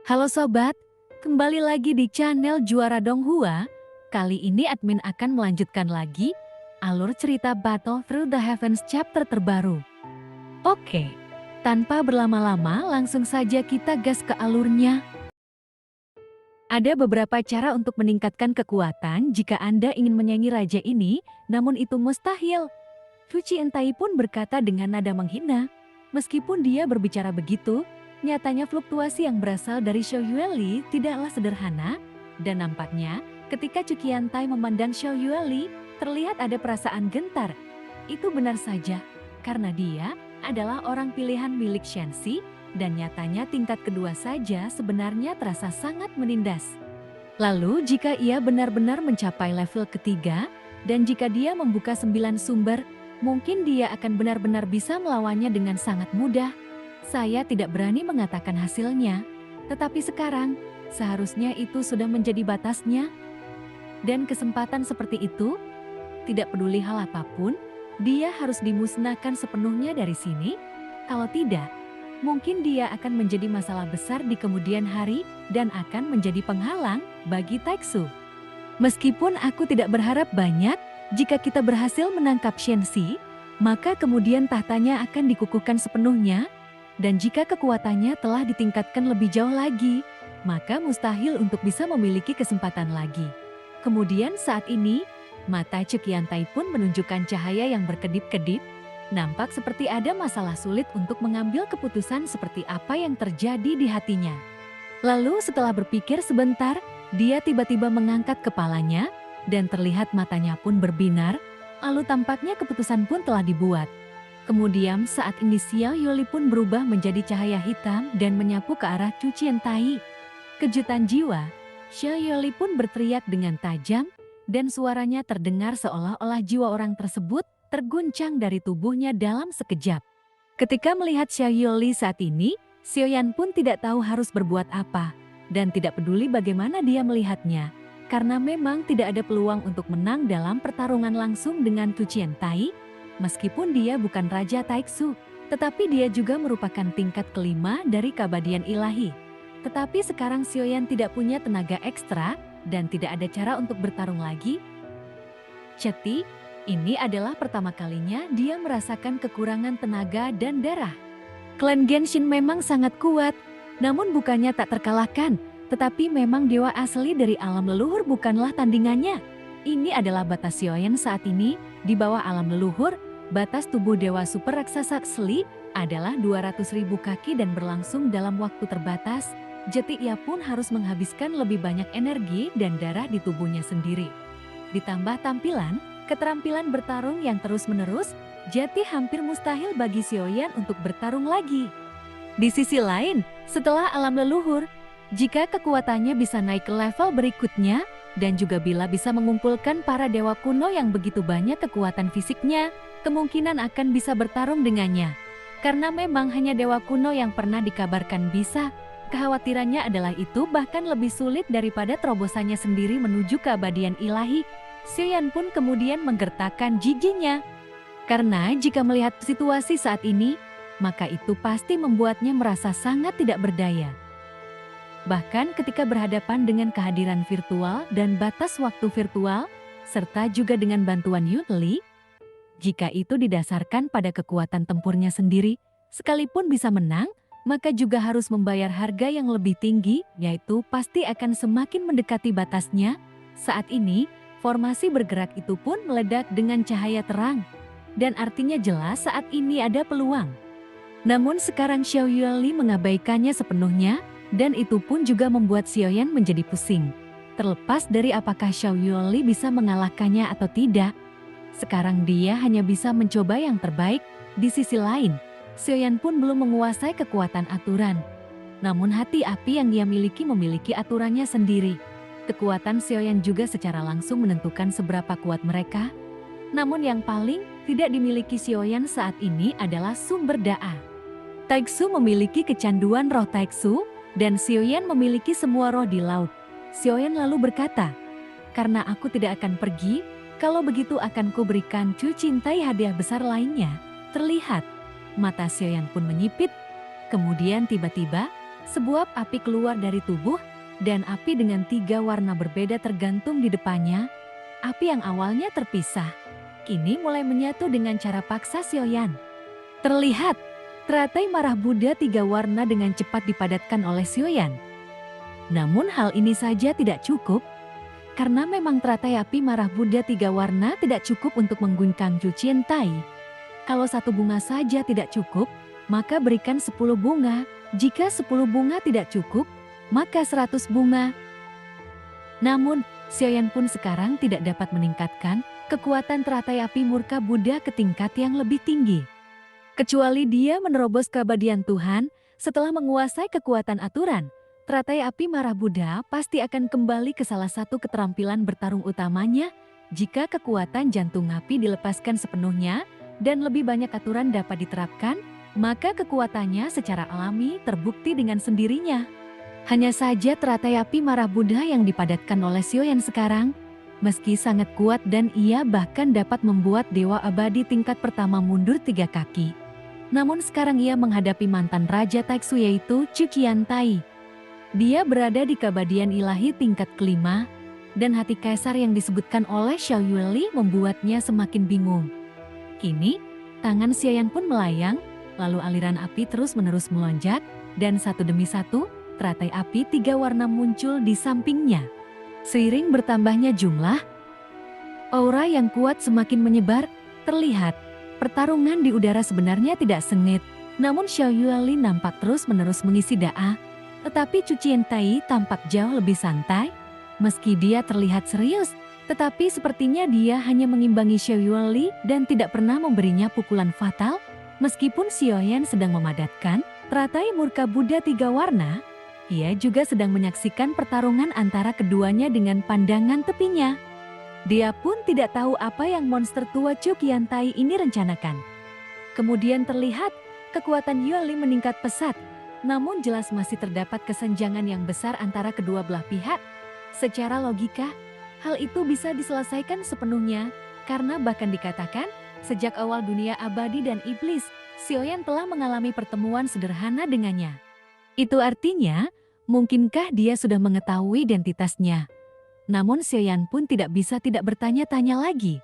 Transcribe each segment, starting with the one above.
Halo sobat, kembali lagi di channel Juara Donghua. Kali ini admin akan melanjutkan lagi alur cerita Battle Through the Heavens chapter terbaru. Oke, tanpa berlama-lama langsung saja kita gas ke alurnya. Ada beberapa cara untuk meningkatkan kekuatan jika Anda ingin menyaingi raja ini, namun itu mustahil. Fu Cientai pun berkata dengan nada menghina. Meskipun dia berbicara begitu, nyatanya fluktuasi yang berasal dari Xiao Yueli tidaklah sederhana, dan nampaknya ketika Chu Qiantai memandang Xiao Yueli, terlihat ada perasaan gentar. Itu benar saja, karena dia adalah orang pilihan milik Shenxi, dan nyatanya tingkat kedua saja sebenarnya terasa sangat menindas. Lalu jika ia benar-benar mencapai level ketiga, dan jika dia membuka 9 sumber, mungkin dia akan benar-benar bisa melawannya dengan sangat mudah. Saya tidak berani mengatakan hasilnya, tetapi sekarang seharusnya itu sudah menjadi batasnya. Dan kesempatan seperti itu, tidak peduli hal apapun, dia harus dimusnahkan sepenuhnya dari sini. Kalau tidak, mungkin dia akan menjadi masalah besar di kemudian hari dan akan menjadi penghalang bagi Taixu. Meskipun aku tidak berharap banyak, jika kita berhasil menangkap Shenxi, maka kemudian tahtanya akan dikukuhkan sepenuhnya, dan jika kekuatannya telah ditingkatkan lebih jauh lagi, maka mustahil untuk bisa memiliki kesempatan lagi. Kemudian saat ini, mata Chu Qiantai pun menunjukkan cahaya yang berkedip-kedip, nampak seperti ada masalah sulit untuk mengambil keputusan seperti apa yang terjadi di hatinya. Lalu setelah berpikir sebentar, dia tiba-tiba mengangkat kepalanya, dan terlihat matanya pun berbinar, lalu tampaknya keputusan pun telah dibuat. Kemudian saat ini Xiao Yueli pun berubah menjadi cahaya hitam dan menyapu ke arah Chu Qiantai. Kejutan jiwa, Xiao Yueli pun berteriak dengan tajam, dan suaranya terdengar seolah-olah jiwa orang tersebut terguncang dari tubuhnya dalam sekejap. Ketika melihat Xiao Yueli saat ini, Xiao Yan pun tidak tahu harus berbuat apa, dan tidak peduli bagaimana dia melihatnya. Karena memang tidak ada peluang untuk menang dalam pertarungan langsung dengan Tu Qiantai, meskipun dia bukan Raja Taixu, tetapi dia juga merupakan tingkat kelima dari keabadian ilahi. Tetapi sekarang Xiao Yan tidak punya tenaga ekstra dan tidak ada cara untuk bertarung lagi. Ceti, ini adalah pertama kalinya dia merasakan kekurangan tenaga dan darah. Klan Genshin memang sangat kuat, namun bukannya tak terkalahkan. Tetapi memang dewa asli dari alam leluhur bukanlah tandingannya. Ini adalah batas Xiao Yan saat ini, di bawah alam leluhur, batas tubuh dewa super raksasa asli adalah 200.000 kaki dan berlangsung dalam waktu terbatas. Jadi ia pun harus menghabiskan lebih banyak energi dan darah di tubuhnya sendiri. Ditambah tampilan, keterampilan bertarung yang terus-menerus, jadi hampir mustahil bagi Xiao Yan untuk bertarung lagi. Di sisi lain, setelah alam leluhur, jika kekuatannya bisa naik ke level berikutnya, dan juga bila bisa mengumpulkan para dewa kuno yang begitu banyak kekuatan fisiknya, kemungkinan akan bisa bertarung dengannya. Karena memang hanya dewa kuno yang pernah dikabarkan bisa, kekhawatirannya adalah itu bahkan lebih sulit daripada terobosannya sendiri menuju keabadian ilahi. Xiao Yan pun kemudian menggertakkan giginya. Karena jika melihat situasi saat ini, maka itu pasti membuatnya merasa sangat tidak berdaya. Bahkan ketika berhadapan dengan kehadiran virtual dan batas waktu virtual, serta juga dengan bantuan Yunli, jika itu didasarkan pada kekuatan tempurnya sendiri, sekalipun bisa menang, maka juga harus membayar harga yang lebih tinggi, yaitu pasti akan semakin mendekati batasnya. Saat ini, formasi bergerak itu pun meledak dengan cahaya terang, dan artinya jelas saat ini ada peluang. Namun sekarang Xiao Yueli mengabaikannya sepenuhnya, dan itu pun juga membuat Xiao Yan menjadi pusing. Terlepas dari apakah Xiao Yueli bisa mengalahkannya atau tidak, sekarang dia hanya bisa mencoba yang terbaik. Di sisi lain, Xiao Yan pun belum menguasai kekuatan aturan. Namun hati api yang ia memiliki aturannya sendiri. Kekuatan Xiao Yan juga secara langsung menentukan seberapa kuat mereka. Namun yang paling tidak dimiliki Xiao Yan saat ini adalah sumber da'a. Taixu memiliki kecanduan roh Taixu, dan Xiao Yan memiliki semua roh di laut. Xiao Yan lalu berkata, "Karena aku tidak akan pergi, kalau begitu akan kuberikan Chu Qiantai hadiah besar lainnya." Terlihat, mata Xiao Yan pun menyipit. Kemudian tiba-tiba, Sebuah api keluar dari tubuh, dan api dengan 3 warna berbeda tergantung di depannya. Api yang awalnya terpisah, kini mulai menyatu dengan cara paksa Sioyan. Terlihat, teratai marah Buddha 3 warna dengan cepat dipadatkan oleh Sioyan. Namun hal ini saja tidak cukup, karena memang teratai api marah Buddha 3 warna tidak cukup untuk mengguncang Chu Chien Tai. Kalau 1 bunga saja tidak cukup, maka berikan 10 bunga. Jika 10 bunga tidak cukup, maka 100 bunga. Namun, Sioyan pun sekarang tidak dapat meningkatkan kekuatan teratai api murka Buddha ke tingkat yang lebih tinggi. Kecuali dia menerobos keabadian Tuhan, setelah menguasai kekuatan aturan, teratai api marah Buddha pasti akan kembali ke salah satu keterampilan bertarung utamanya jika kekuatan jantung api dilepaskan sepenuhnya dan lebih banyak aturan dapat diterapkan, maka kekuatannya secara alami terbukti dengan sendirinya. Hanya saja teratai api marah Buddha yang dipadatkan oleh Sioyan sekarang, meski sangat kuat dan ia bahkan dapat membuat dewa abadi tingkat pertama mundur 3 kaki. Namun sekarang ia menghadapi mantan Raja Taiksu yaitu Chu Chien Tai. Dia berada di keabadian ilahi tingkat kelima, dan hati kaisar yang disebutkan oleh Xiao Yueli membuatnya semakin bingung. Kini, tangan Sioyan pun melayang, lalu aliran api terus-menerus melonjak, dan satu demi satu, teratai api 3 warna muncul di sampingnya. Seiring bertambahnya jumlah, aura yang kuat semakin menyebar, terlihat. Pertarungan di udara sebenarnya tidak sengit, namun Xiao Yueli nampak terus-menerus mengisi da'a. Tetapi Chu Chien Tai tampak jauh lebih santai. Meski dia terlihat serius, tetapi sepertinya dia hanya mengimbangi Xiao Yueli dan tidak pernah memberinya pukulan fatal. Meskipun Sioyan sedang memadatkan teratai murka Buddha 3 warna, ia juga sedang menyaksikan pertarungan antara keduanya dengan pandangan tepinya. Dia pun tidak tahu apa yang monster tua Chu Chien Tai ini rencanakan. Kemudian terlihat kekuatan Yueli meningkat pesat, namun jelas masih terdapat kesenjangan yang besar antara kedua belah pihak. Secara logika, hal itu bisa diselesaikan sepenuhnya, karena bahkan dikatakan, sejak awal dunia abadi dan iblis, Sioyan telah mengalami pertemuan sederhana dengannya. Itu artinya, mungkinkah dia sudah mengetahui identitasnya? Namun Sioyan pun tidak bisa tidak bertanya-tanya lagi.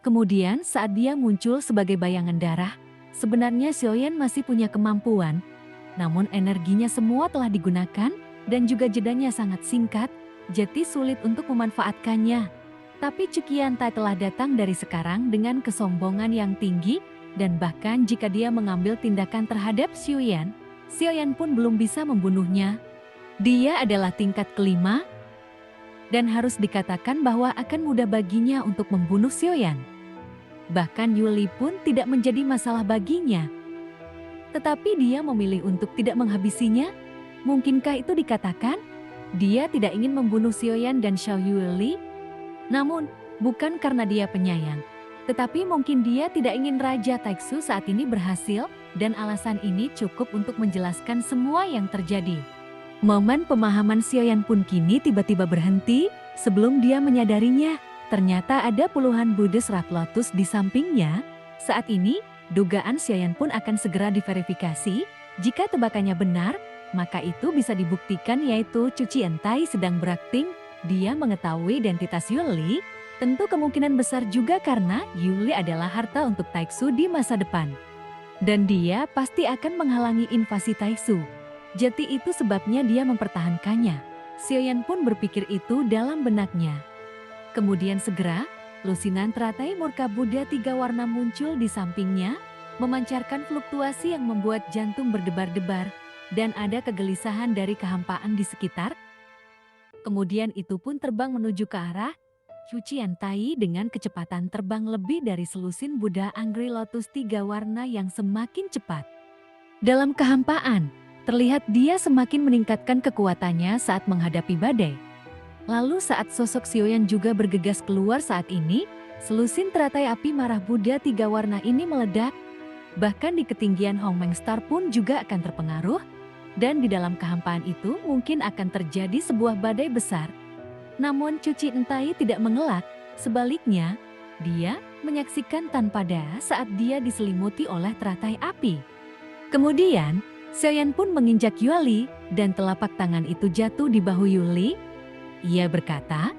Kemudian saat dia muncul sebagai bayangan darah, sebenarnya Sioyan masih punya kemampuan, namun energinya semua telah digunakan dan juga jedanya sangat singkat, jadi sulit untuk memanfaatkannya. Tapi Chu Chien Tai telah datang dari sekarang dengan kesombongan yang tinggi, dan bahkan jika dia mengambil tindakan terhadap Sioyan pun belum bisa membunuhnya. Dia adalah tingkat kelima, dan harus dikatakan bahwa akan mudah baginya untuk membunuh Sioyan. Bahkan Yueli pun tidak menjadi masalah baginya. Tetapi dia memilih untuk tidak menghabisinya. Mungkinkah itu dikatakan? Dia tidak ingin membunuh Sioyan dan Xiao Yueli. Namun, bukan karena dia penyayang. Tetapi mungkin dia tidak ingin Raja Taiksu saat ini berhasil, dan alasan ini cukup untuk menjelaskan semua yang terjadi. Momen pemahaman Sioyan pun kini tiba-tiba berhenti, sebelum dia menyadarinya. Ternyata ada puluhan Buddhist Rat Lotus di sampingnya. Saat ini, dugaan Sioyan pun akan segera diverifikasi. Jika tebakannya benar, maka itu bisa dibuktikan yaitu Chu Chien Tai sedang berakting. Dia mengetahui identitas Yueli, tentu kemungkinan besar juga karena Yueli adalah harta untuk Taiksu di masa depan. Dan dia pasti akan menghalangi invasi Taiksu. Jadi itu sebabnya dia mempertahankannya. Sioyan pun berpikir itu dalam benaknya. Kemudian segera, lusinan teratai murka Buddha 3 warna muncul di sampingnya, memancarkan fluktuasi yang membuat jantung berdebar-debar, dan ada kegelisahan dari kehampaan di sekitar. Kemudian itu pun terbang menuju ke arah Chu Chien Tai dengan kecepatan terbang lebih dari selusin Buddha Angry Lotus 3 warna yang semakin cepat. Dalam kehampaan, terlihat dia semakin meningkatkan kekuatannya saat menghadapi badai. Lalu saat sosok Sioyan juga bergegas keluar saat ini, selusin teratai api marah Buddha 3 warna ini meledak. Bahkan di ketinggian Hongmeng Star pun juga akan terpengaruh, dan di dalam kehampaan itu mungkin akan terjadi sebuah badai besar. Namun Chu Chien Tai tidak mengelak, sebaliknya, dia menyaksikan tanpa daya saat dia diselimuti oleh teratai api. Kemudian, Xiaoyan pun menginjak Yueli dan telapak tangan itu jatuh di bahu Yuli. Ia berkata,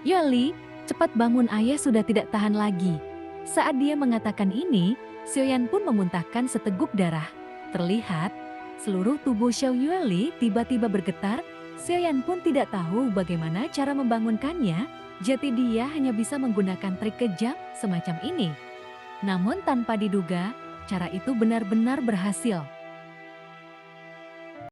"Yueli, cepat bangun, ayah sudah tidak tahan lagi." Saat dia mengatakan ini, Xiaoyan pun memuntahkan seteguk darah. Terlihat, seluruh tubuh Xiao Yueli tiba-tiba bergetar. Xiaoyan pun tidak tahu bagaimana cara membangunkannya, jadi dia hanya bisa menggunakan trik kejam semacam ini. Namun tanpa diduga, cara itu benar-benar berhasil.